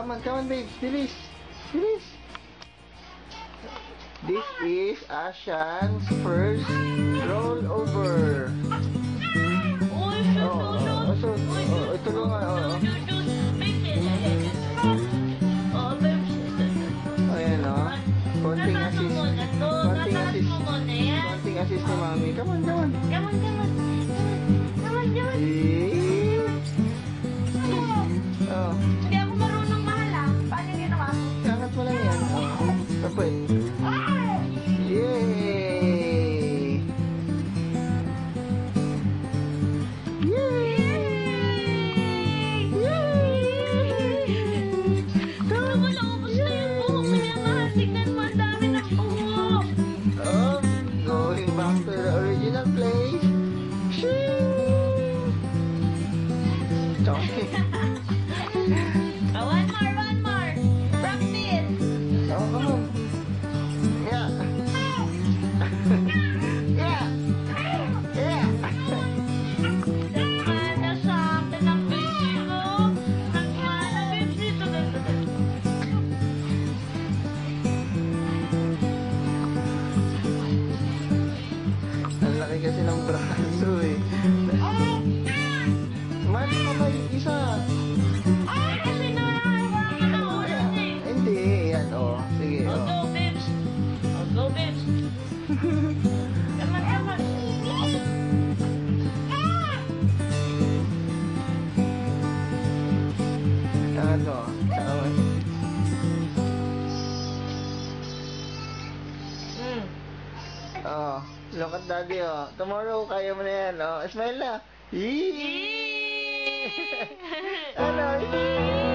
Come on, babes. Bilis. Bilis. This is Ashan's first rollover. Tulungan, Ayan, konting assist. Konting assist ni Mami. Come on. Hindi ako marunong mahalang. Paano ginawa mo? Angat mo lang yan. Tapos. Yay! Going back to the original place. One more. Practice. Come on. Yeah. Nagmana sa akin ang baby ko. Nagmana, babes, dito. Ang laki kasi ng braso eh. Mali mo ba yung isa? Kasi nakahawakan ako ulit eh. Hindi, yan Sige, I'll go, babes. Come on. Look at daddy, Tomorrow, kaya mo na yan, Smile na. Yee! Yee! Ano?